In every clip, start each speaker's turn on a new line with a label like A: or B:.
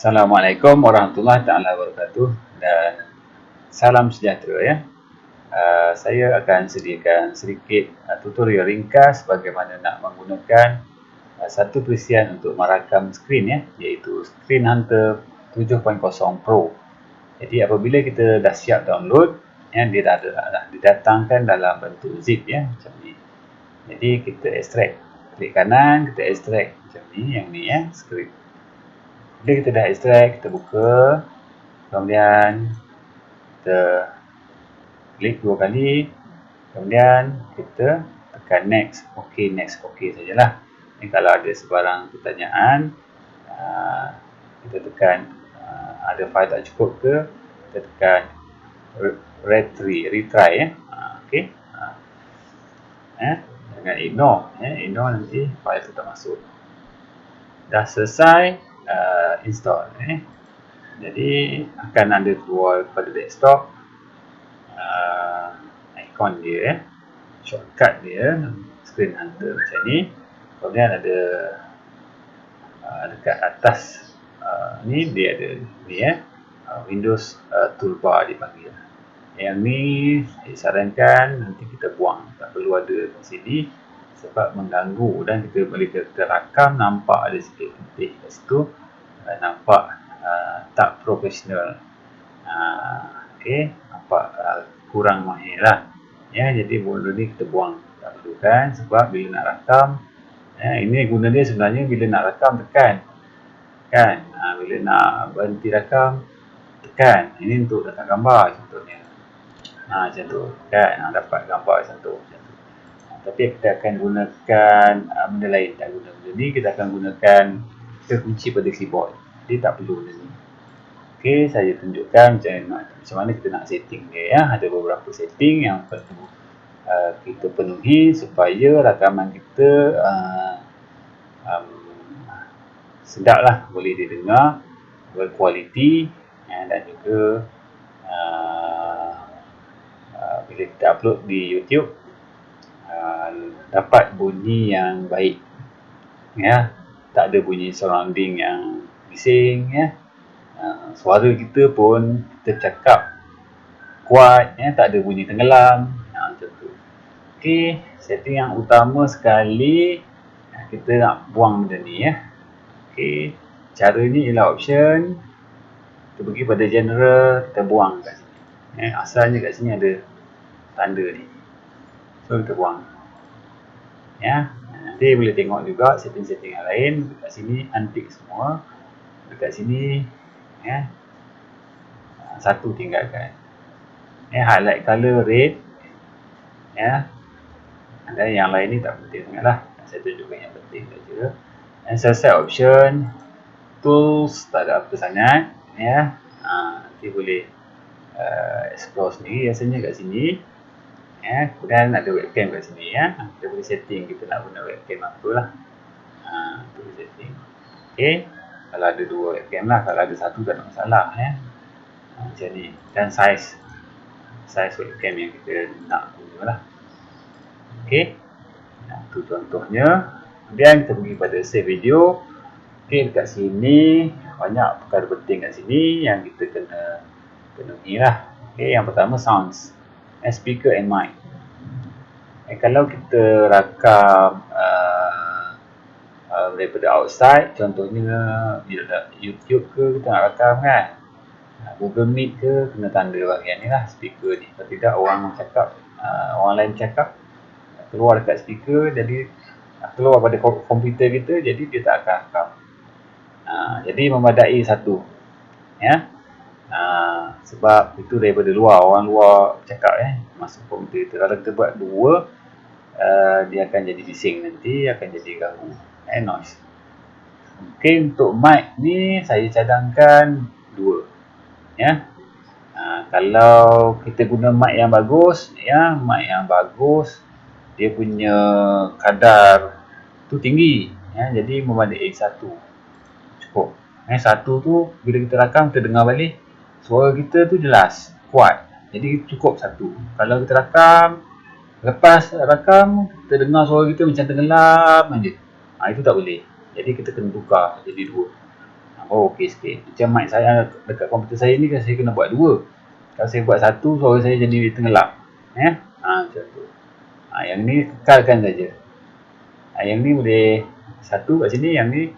A: Assalamualaikum warahmatullahi taala wabarakatuh dan salam sejahtera ya. Saya akan sediakan sedikit tutorial ringkas bagaimana nak menggunakan satu perisian untuk merakam skrin ya, iaitu Screen Hunter 7.0 Pro. Jadi apabila kita dah siap download ya, dia dah didatangkan dalam bentuk zip ya, macam ni. Jadi kita extract, klik kanan kita extract macam ni, yang ni ya, skrin. Bila kita dah extract, kita buka, kemudian kita klik 2 kali, kemudian kita tekan next, ok sajalah. Ini kalau ada sebarang pertanyaan, kita tekan ada file tak cukup ke, kita tekan retry ya. Okey. Jangan ignore nanti file tu tak masuk. Dah selesai install jadi akan ada keluar pada desktop ikon dia shortcut dia Screen Hunter macam ni. Kemudian ada dekat atas ni dia ada ni Windows toolbar dipanggil. Yang ni saya sarankan nanti kita buang, tak perlu ada di sini sebab mengganggu, dan kita boleh kita rakam nampak ada sikit putih kat situ, nampak tak profesional, nampak kurang mahir lah ya. Jadi benda ni kita buang, tak perlu kan, sebab bila nak rakam ini guna dia sebenarnya bila nak rakam tekan kan, bila nak berhenti rakam tekan. Ini untuk datang gambar contohnya, macam tu kan, dapat gambar macam tu. Tapi kita akan gunakan benda lain, tak guna benda ni, kita akan gunakan kunci pada keyboard. Jadi tak perlu benda ni. Okey, saya tunjukkan macam mana kita nak setting dia ya. Ada beberapa setting yang perlu kita penuhi supaya rakaman kita sedap lah, boleh didengar, berkualiti dan juga bila kita upload di YouTube dapat bunyi yang baik ya, tak ada bunyi surrounding yang bising ya. Suara kita pun kita cakap kuat ya, tak ada bunyi tenggelam macam tu. Okey, setting yang utama sekali kita nak buang benda ni ya. Okey, caranya ialah option, kita pergi pada general, kita buang kat sini asalnya kat sini ada tanda ni, so kita buang ya. Nanti boleh tengok juga setting-setting yang lain dekat sini, untick semua dekat sini ya. Satu tinggalkan highlight color red ya, dan yang lain ni tak penting sangat lah, saya tunjukkan yang penting saja. Dan selesai option, tools tak ada apa sangat ya. Nanti boleh explore sendiri rasanya kat sini ya. Kemudian ada webcam kat sini ya, kita boleh setting kita nak guna webcam apa lah, boleh setting. Okey, kalau ada dua webcam lah, kalau ada satu tak ada masalah ya. Macam ni, dan size webcam yang kita nak guna lah. Okey, itu contohnya. Kemudian kita pergi pada save video. Okey, dekat sini banyak perkara penting kat sini yang kita kena penuhi lah. Okey, yang pertama sounds, speaker and mic. Kalau kita rakam daripada outside, contohnya YouTube ke kita nak rakam kan, Google Meet ke, kena tanda bahagian ni lah, speaker ni. Kalau tidak orang cakap, orang lain cakap keluar dekat speaker, jadi keluar pada komputer kita, jadi dia tak akan rakam. Jadi memadai satu ya. Sebab itu daripada luar, orang luar cakap masuk komputer kita. Kalau kita buat dua, dia akan jadi bising, nanti akan jadi ganggu noise. Mungkin untuk mic ni saya cadangkan 2 ya. Kalau kita guna mic yang bagus ya, dia punya kadar tu tinggi ya, jadi memadai 1 cukup. 1 tu bila kita rakam, kita dengar balik suara kita tu jelas, kuat, jadi cukup 1. Kalau kita rakam, lepas rakam kita dengar suara kita macam tenggelam aja, itu tak boleh. Jadi kita kena tukar jadi 2. Oh, okey sikit. Macam mic saya dekat komputer saya ni kan saya kena buat dua. Kalau saya buat satu, suara saya jadi tenggelap. Macam tu. Yang ni kekalkan saja. Yang ni boleh satu kat sini, yang ni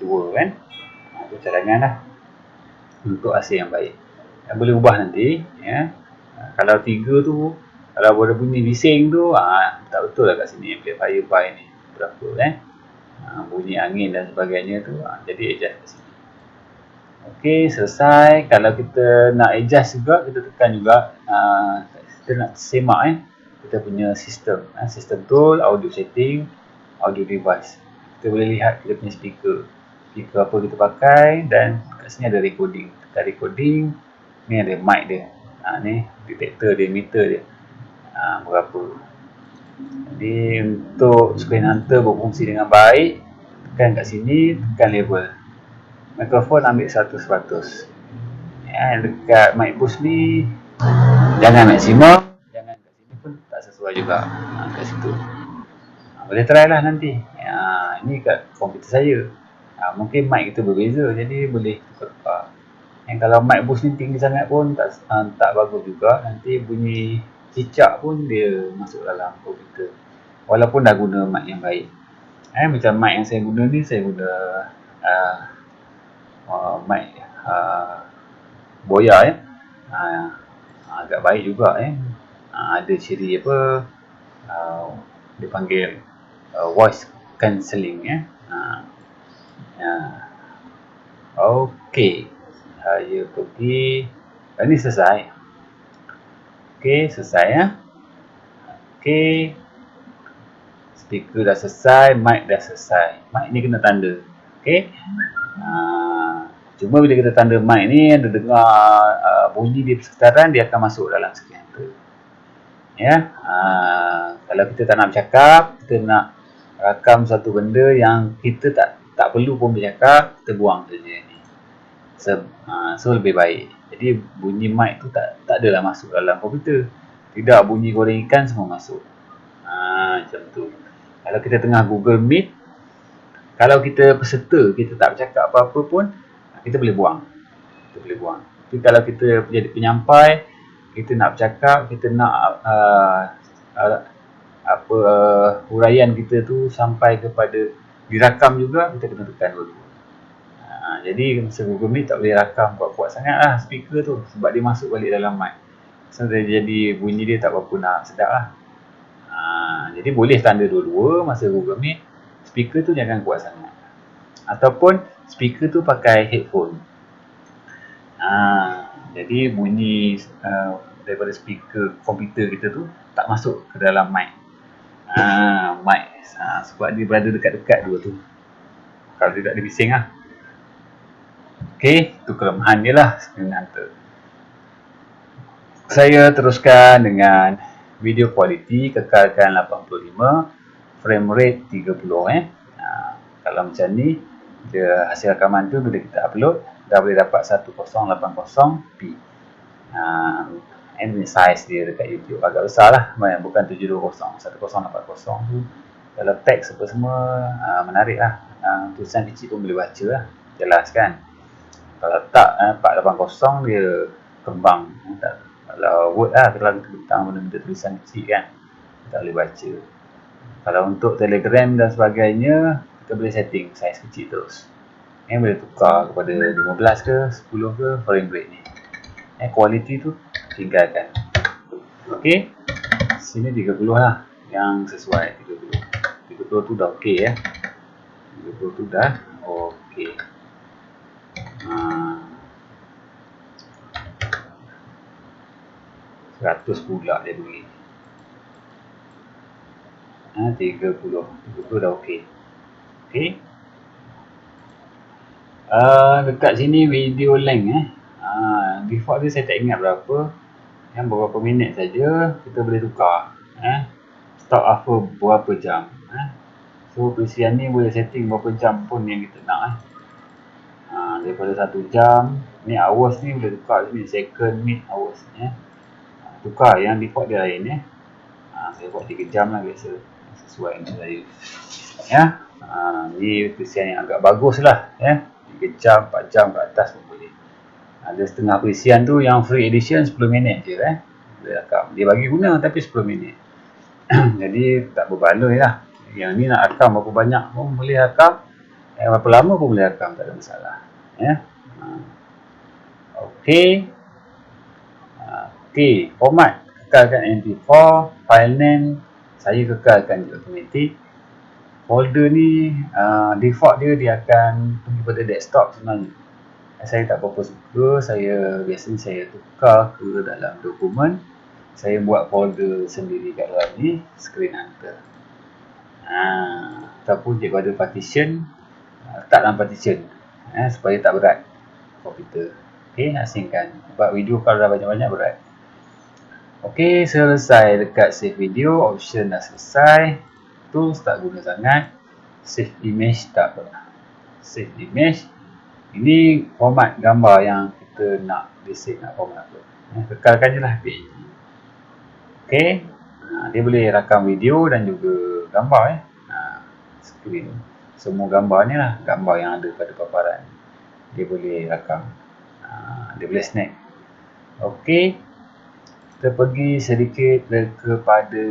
A: dua kan. Itu cadangan lah untuk AC yang baik. Boleh ubah nanti. Kalau tiga tu, kalau ada bunyi bising tu, tak betul lah kat sini amplifier pi ni berapa bunyi angin dan sebagainya tu, jadi adjust kat sini. Okey, selesai. Kalau kita nak adjust juga, kita tekan juga, kita nak semak kita punya sistem, sistem tool, audio setting, audio device. Kita boleh lihat kita punya speaker apa kita pakai, dan kat sini ada recording. Tekan recording, ni ada mic dia, ni detektor dia, meter dia, berapa. Jadi untuk screen hunter berfungsi dengan baik, tekan kat sini, tekan level. Mikrofon ambil 100%. Dekat mic boost ni jangan maksimum, jangan kat sini pun tak sesuai juga. Kat situ boleh try lah nanti. Ini kat komputer saya. Mungkin mic kita berbeza, jadi boleh tukar-tukar. Kalau mic boost ni tinggi sangat pun tak bagus juga. Nanti bunyi cicak pun dia masuk dalam komputer, walaupun dah guna mic yang baik. Macam mic yang saya guna ni, saya guna mic Boya agak baik juga. Ada ciri apa, dia panggil voice cancelling. Okey, saya pergi. Ini selesai. Okey, selesai. Okey, speaker dah selesai, mic dah selesai. Mic ni kena tanda. Okey. Cuma bila kita tanda mic ni, ada dengar bunyi di persekitaran, dia akan masuk dalam screen tu. Kalau kita tak nak bercakap, kita nak rakam satu benda yang kita tak perlu pun bercakap, kita buang saja ni. So lebih baik. Jadi bunyi mic tu tak adalah masuk dalam komputer. Tidak bunyi goreng ikan semua masuk. Macam tu. Kalau kita tengah Google Meet, kalau kita peserta, kita tak bercakap apa-apa pun, kita boleh buang. Tapi kalau kita jadi penyampai, kita nak bercakap, kita nak huraian kita tu sampai kepada dirakam juga, kita kena tekan dulu. Jadi masa Google Meet tak boleh rakam kuat-kuat sangat lah speaker tu, sebab dia masuk balik dalam mic. So jadi bunyi dia tak berapa nak sedap lah. Jadi boleh tanda dua-dua masa Google Meet. Speaker tu jangan kuat sangat, ataupun speaker tu pakai headphone. Jadi bunyi daripada speaker komputer kita tu tak masuk ke dalam mic. Sebab dia berada dekat-dekat dua tu. Kalau dia tak ada bising lah. Okey, itu kelemahan dia lah screen hunter. Saya teruskan dengan video quality, kekalkan 85, frame rate 30. Kalau macam ni, dia hasil rakaman tu bila kita upload dah boleh dapat 1080p. Ini size dia dekat YouTube agak besar lah, bukan 720, 1080 tu. Kalau teks apa semua menarik lah, tulisan kecil pun boleh baca lah, jelas kan. Kalau tak 480 dia kembang. Kalau Word lah, kalau kita bentang benda-benda tulisan kecil kan, tak boleh baca. Kalau untuk Telegram dan sebagainya, kita boleh setting saiz kecil terus. Boleh tukar kepada 15 ke 10 ke frame rate ni. Quality tu tinggalkan. Okey, sini 30 lah yang sesuai. 30 tu dah okey 30 tu dah okey. 100 pula dia beri. 30 dah okey. Okey. Dekat sini video length default dia saya tak ingat berapa. Yang beberapa minit saja kita boleh tukar. Stop after berapa jam. So perisian ni boleh setting berapa jam pun yang kita nak. Daripada 1 jam, ni hours ni boleh tukar sini, second, minute, hours. Tukar yang default dia lain. Saya buat 3 jam lah biasa, sesuai dengan saya. Ni perisian yang agak bagus lah. 3 jam, 4 jam ke atas pun boleh. Ada setengah perisian tu yang free edition 10 minit je boleh rakam. Dia bagi guna tapi 10 minit. Jadi tak berbaloi lah. Yang ni nak rakam berapa banyak pun boleh rakam, berapa lama pun boleh rakam, tak ada masalah. Ya. Okey. Okey, format kekalkan MP4, file name saya kekalkan je automatic. Folder ni default dia akan pergi pada desktop sebenarnya. Saya tak berapa suka, biasanya saya tukar ke dalam dokumen. Saya buat folder sendiri kat dalam ni, Screen Hunter. Ataupun cikgu ada partition, letak dalam partition supaya tak berat komputer. Okey, asingkan. Sebab video kalau dah banyak-banyak berat. Okey, selesai dekat save video, option dah selesai. Tools tak guna sangat. Save image tak pernah. Save image. Ini format gambar yang kita nak basic nak format tu. Kekalkan je lah PNG. Okey, dia boleh rakam video dan juga gambar screen. Semua gambar ni lah, gambar yang ada pada paparan. Dia boleh rakam. Dia boleh snap. Okey, kita pergi sedikit kepada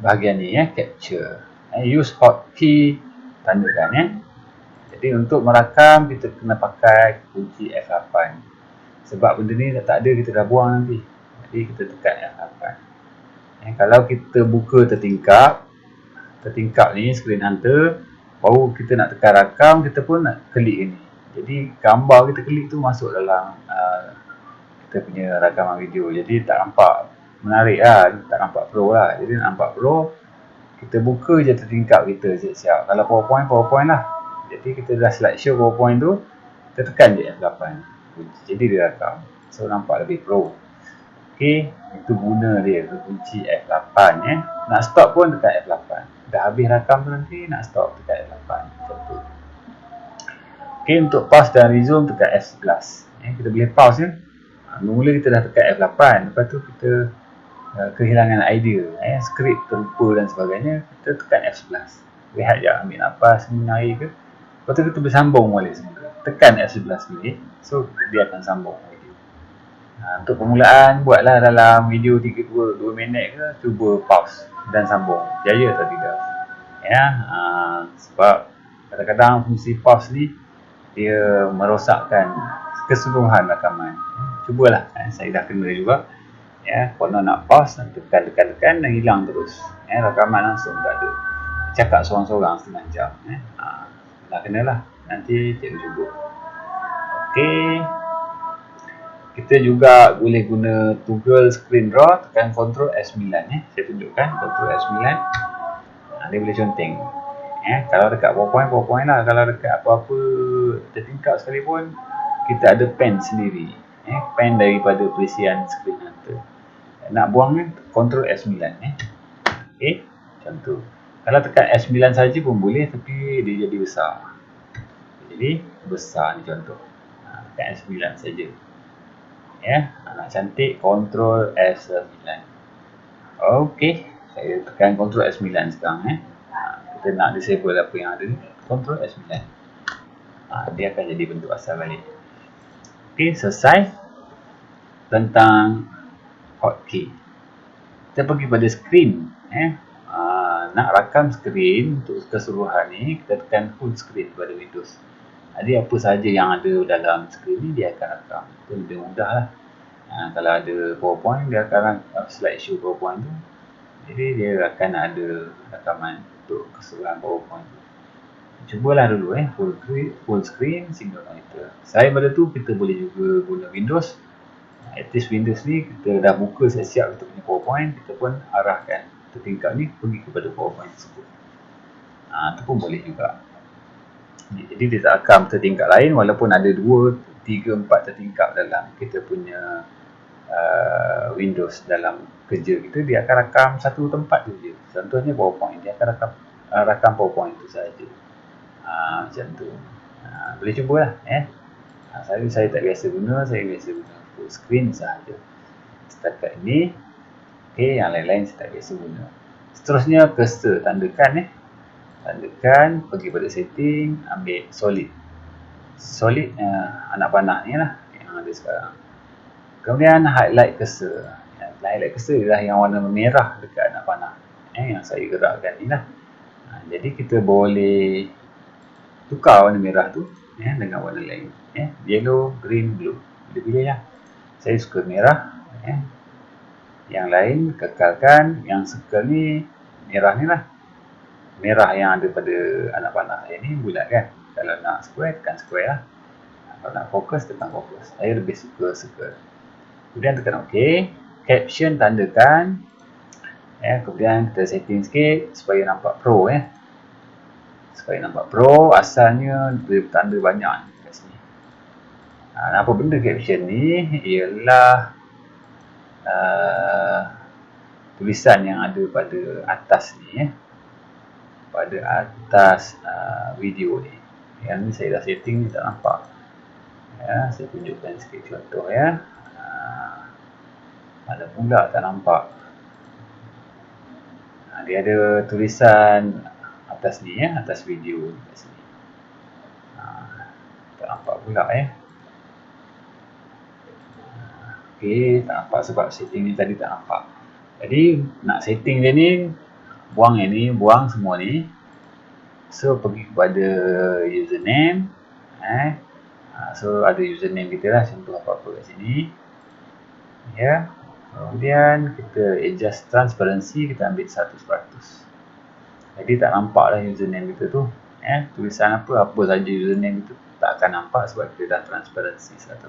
A: bahagian ni capture. Use hotkey tandakan Jadi untuk merakam kita kena pakai kunci F8. Sebab benda ni tak ada, kita dah buang nanti. Jadi kita tekan F8. Kalau kita buka tertingkap ni Screen Hunter, baru kita nak tekan rakam, kita pun nak klik ni. Jadi gambar kita klik tu masuk dalam kita punya rakaman video. Jadi tak nampak menarik lah, tak nampak pro lah. Jadi nak nampak pro, kita buka je tertingkap kita siap-siap. Kalau PowerPoint lah. Jadi kita dah slideshow PowerPoint tu, kita tekan je F8. Jadi dia rakam. So nampak lebih pro. Okey, itu guna dia, kunci F8 Nak stop pun tekan F8. Dah habis rakam tu nanti, nak stop tekan F8. Contoh. Okey, untuk pause dan resume tekan F11. Kita boleh pause mula kita dah tekan F8. Lepas tu kita kehilangan idea, skrip terlupa dan sebagainya, kita tekan F11. Rehat je, ambil nafas, minum air ke. Lepas tu kita bersambung balik semula. Tekan F11 balik, so dia akan sambung lagi. Untuk permulaan, buatlah dalam video 2 minit ke, cuba pause dan sambung. Jaya atau tidak. Sebab kadang-kadang fungsi pause ni dia merosakkan keseluruhan rakaman. Cubalah, saya dah kena juga. Kalau nak pause, tekan dan hilang terus. Rakaman langsung tak ada. Cakap seorang-seorang setengah jam. Dah kenalah. Nanti cikgu cuba. Okey. Kita juga boleh guna toggle screen draw, tekan Ctrl F9 Saya tunjukkan Ctrl F9. Dia boleh conteng. Kalau dekat PowerPoint lah. Kalau dekat apa-apa tertingkap sekalipun, kita ada pen sendiri. Pen daripada perisian Screen Hunter. Nak buang Ctrl F9 Okey, macam tu. Kalau tekan F9 saja pun boleh, tapi dia jadi besar. Jadi besar ni contoh. Tekan F9 saja. Nak cantik Ctrl F9. Okey, saya tekan Ctrl F9 sekarang. Kita nak disable apa yang ada ni, Ctrl F9. Dia akan jadi bentuk asal balik. Okey, selesai tentang hotkey. Kita pergi pada screen. Nak rakam screen untuk keseluruhan ni, kita tekan full screen pada Windows. Jadi apa sahaja yang ada dalam screen ni dia akan rakam. Itu lebih mudah lah. Kalau ada PowerPoint, dia akan slideshow PowerPoint tu. Jadi dia akan ada rakaman untuk keseluruhan PowerPoint tu. Cubalah dulu full screen single monitor. Selain pada tu, kita boleh juga guna Windows. Aktif Windows ni, kita dah buka siap-siap kita punya PowerPoint, kita pun arahkan tertingkap ni pergi kepada PowerPoint tersebut. Itu pun boleh juga. Jadi dia tak rakam tertingkap lain walaupun ada 2, 3, 4 tertingkap dalam kita punya Windows dalam kerja kita, dia akan rakam satu tempat tu je. Contohnya PowerPoint, dia akan rakam PowerPoint tu sahaja. Macam tu. Boleh cubalah. Saya tak biasa guna, saya biasa guna full screen sahaja. Setakat ini. Okey, yang lain-lain saya tak biasa guna. Seterusnya cursor, tandakan. Tandakan, pergi pada setting, ambil solid. solid anak panah ni lah yang ada sekarang. Kemudian highlight cursor. Highlight cursor ialah yang warna merah dekat anak panah yang saya gerakkan ni lah. Jadi kita boleh tukar warna merah tu dengan warna lain, yellow, green, blue. Boleh pilih lah. Saya suka merah, yang lain kekalkan. Yang circle ni merah ni lah, merah yang ada pada anak panah saya ni bulat kan. Kalau nak square, tekan square lah. Kalau nak fokus, tekan fokus. Saya lebih suka circle. Kemudian tekan OK. Caption tandakan. Kemudian kita setting sikit supaya nampak pro. Supaya nampak pro. Asalnya dia bertanda banyak kat sini. Apa benda caption ni? Ialah tulisan yang ada pada atas ni, pada atas video ni. Yang ni saya dah setting ni tak nampak. Saya tunjukkan sikit contoh mana pula tak nampak. Dia ada tulisan atas ni atas video ni kat sini. Tak nampak pula Okey, tak nampak sebab setting ni tadi tak nampak. Jadi nak setting dia ni, buang yang ni, buang semua ni. So pergi kepada username. So ada username kita lah, contoh apa-apa kat sini. Kemudian kita adjust transparency, kita ambil 100%. Jadi tak nampak lah username kita tu. Tulisan apa saja username itu tak akan nampak sebab kita dah transparency 100%.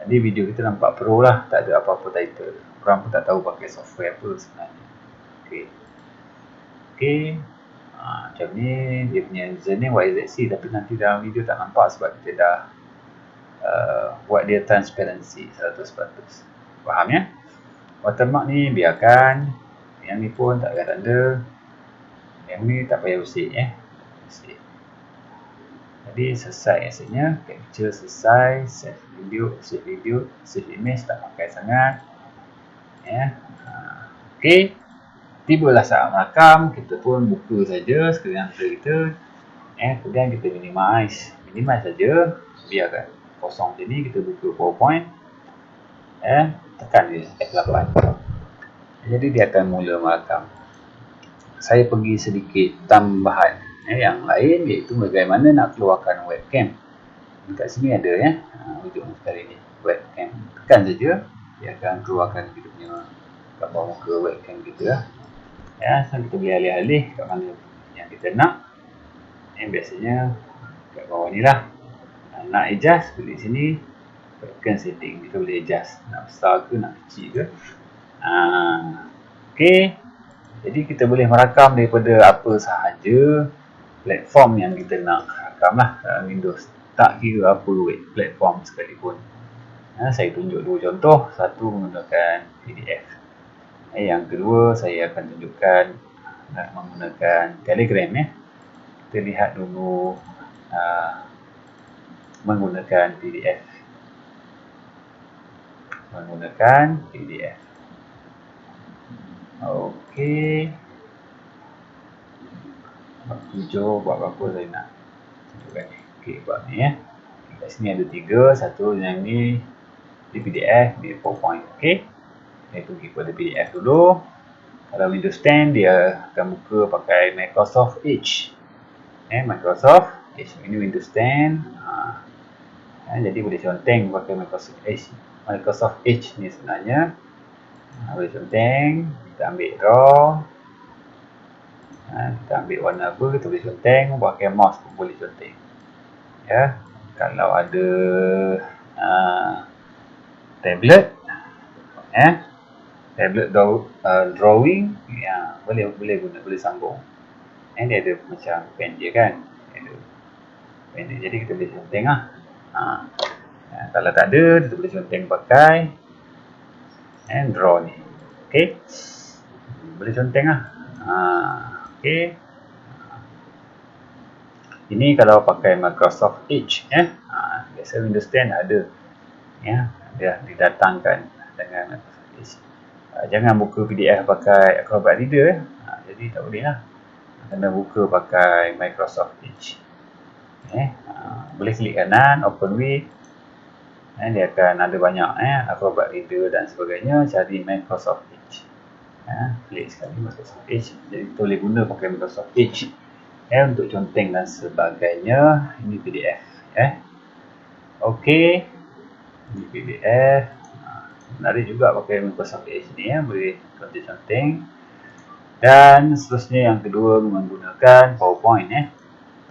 A: Jadi video kita nampak pro lah, tak ada apa-apa title. Orang pun tak tahu pakai software apa sebenarnya. Okey. Macam ni dia punya username YZC, tapi nanti dalam video tak nampak sebab kita dah buat dia transparency 100%. Faham ya? Watermark ni biarkan. Yang ni pun tak ada tanda. Yang ni tak payah usik Jadi selesai asalnya. Capture selesai. Save video, save image, tak pakai sangat. Okey. Tibalah saat merakam. Kita pun buka saja skrin hunter kita. Kemudian kita minimize saja. Biarkan kosong sini. Kita buka PowerPoint. Tekan dia F8. Jadi dia akan mula merakam. Saya pergi sedikit tambahan yang lain, iaitu bagaimana nak keluarkan webcam. Dekat sini ada ujung sekali ni webcam. Tekan saja, dia akan keluarkan kita punya gambar muka webcam kita. So kita boleh alih-alih kat mana yang kita nak. Biasanya kat bawah ni lah. Nak adjust, pilih sini webcam setting, kita boleh adjust nak besar ke nak kecil ke. Okey, jadi kita boleh merakam daripada apa sahaja platform yang kita nak rakam lah dalam Windows, tak kira apa platform sekalipun. Saya tunjuk dua contoh. Satu menggunakan PDF, yang kedua saya akan tunjukkan menggunakan Telegram. Kita lihat dulu menggunakan PDF. Okey. Hijau buat apa saya nak tunjukkan ni. Okey, buat ni kat sini ada 3, satu yang ni di PDF, di PowerPoint. Okey. Saya pergi kepada PDF dulu. Kalau Windows 10 dia akan buka pakai Microsoft Edge. Microsoft Edge ini Windows 10. Jadi boleh conteng pakai Microsoft Edge ni sebenarnya. Boleh conteng, kita ambil draw. Kita ambil warna apa, kita boleh conteng, pakai mouse pun boleh conteng. Kalau ada tablet, tablet drawing, boleh sambung. Dia ada macam pen dia kan, jadi kita boleh conteng lah. Kalau tak ada, kita boleh conteng pakai draw ni. Okey, boleh conteng lah. Okey, ini kalau pakai Microsoft Edge. Biasa Windows 10 ada, dia didatangkan dengan Microsoft Edge. Jangan buka PDF pakai Acrobat Reader. Jadi tak boleh lah, kena buka pakai Microsoft Edge. Boleh klik kanan, open with. Dia akan ada banyak Acrobat Reader dan sebagainya. Cari Microsoft Edge. Klik sekali Microsoft Edge. Jadi kita boleh guna pakai Microsoft Edge untuk conteng dan sebagainya. Ini PDF. Okey, ini PDF. Menarik juga pakai Microsoft Edge ni, boleh conteng. Dan seterusnya yang kedua menggunakan PowerPoint.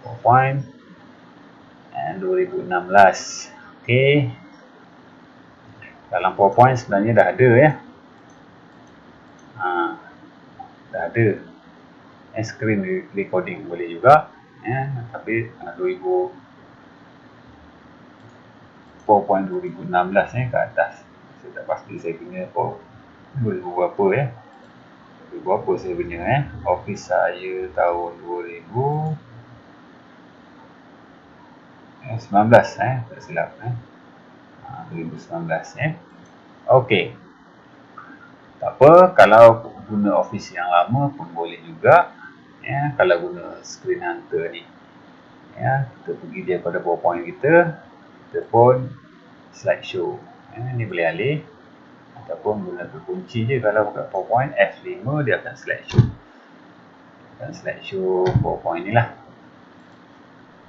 A: PowerPoint 2016. Okey. Dalam PowerPoint sebenarnya dah ada dah ada screen recording boleh juga tapi 2016 ke atas. Saya tak pasti saya punya 2000 berapa 2000 berapa saya punya Office saya tahun 2019 tak silap 2019 Okey. Tak apa, kalau guna Office yang lama pun boleh juga. Kalau guna Screen Hunter ni. Kita pergi daripada PowerPoint kita pun slideshow. Ni boleh alih ataupun guna kunci je. Kalau pakai PowerPoint F5 dia akan slideshow. Slideshow PowerPoint ni lah.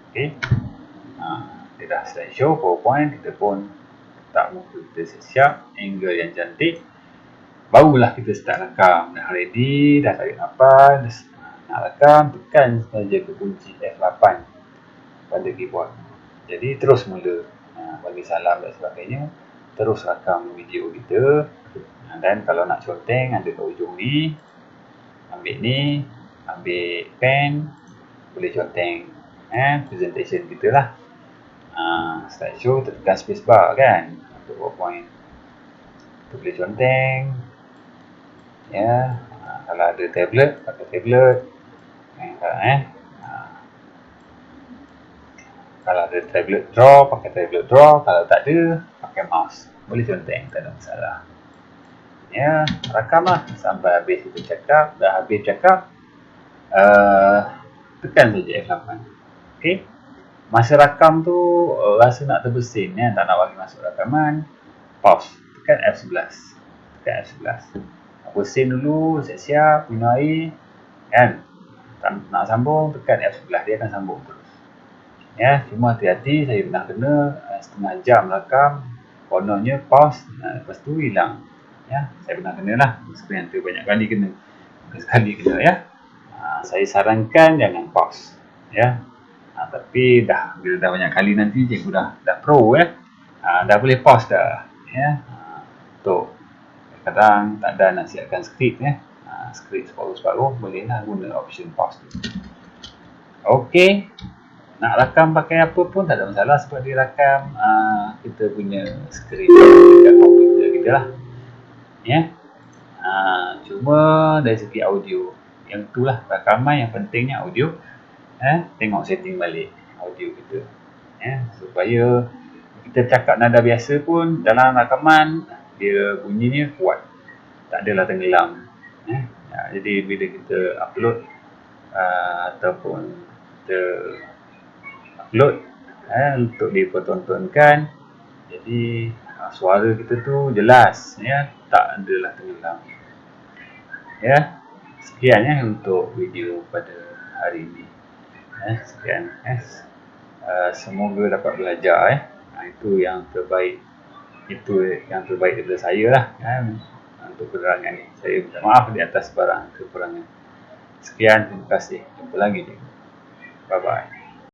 A: Okey. Dia dah slideshow PowerPoint, kita pun letak muka kita siap, angle yang cantik. Barulah kita start rakam. Dah ready, dah tarik nafas, nak rakam, tekan saja ke kunci F8 pada keyboard. Jadi terus mula bagi salam dan sebagainya. Terus rakam video kita. Dan kalau nak conteng ada kat ujung ni. Ambil pen, boleh conteng presentation kita lah. Slideshow tekan spacebar kan untuk PowerPoint. Kita boleh conteng. Kalau ada tablet, pakai tablet. Kalau ada tablet draw, pakai tablet draw. Kalau tak ada, pakai mouse. Boleh conteng, tak ada masalah. Rakam lah sampai habis kita cakap. Dah habis cakap, tekan saja F8. Okey. Masa rakam tu rasa nak terbesin, tak nak bagi masuk rakaman, pause, tekan F11. Bersin dulu, siap-siap, minum air, kan? Nak sambung, tekan F11, dia akan sambung terus. Cuma hati-hati, saya pernah kena setengah jam rakam, kononnya pause, lepas tu hilang. Saya pernah kena lah, screen tu banyak kali kena. Sekali kena saya sarankan jangan pause. Tapi bila dah banyak kali nanti cikgu dah pro dah boleh pause dah. Untuk kadang tak ada nak siapkan skrip skrip separuh-separuh, bolehlah guna option pause tu. Okey, nak rakam pakai apa pun tak ada masalah sebab dia rakam kita punya skrip dekat komputer kita lah. Cuma dari segi audio, yang itulah rakaman yang pentingnya audio. Tengok setting balik audio kita supaya kita cakap nada biasa pun dalam rakaman dia bunyinya kuat, tak adalah tenggelam. Jadi bila kita upload ataupun kita upload untuk dipertontonkan, jadi suara kita tu jelas, tak adalah tenggelam. Sekian untuk video pada hari ini. Sekian. Semoga dapat belajar. Itu yang terbaik. Itu yang terbaik daripada saya lah untuk penerangan ni. Saya minta maaf di atas barang kekurangan. Sekian, terima kasih. Jumpa lagi. Bye bye.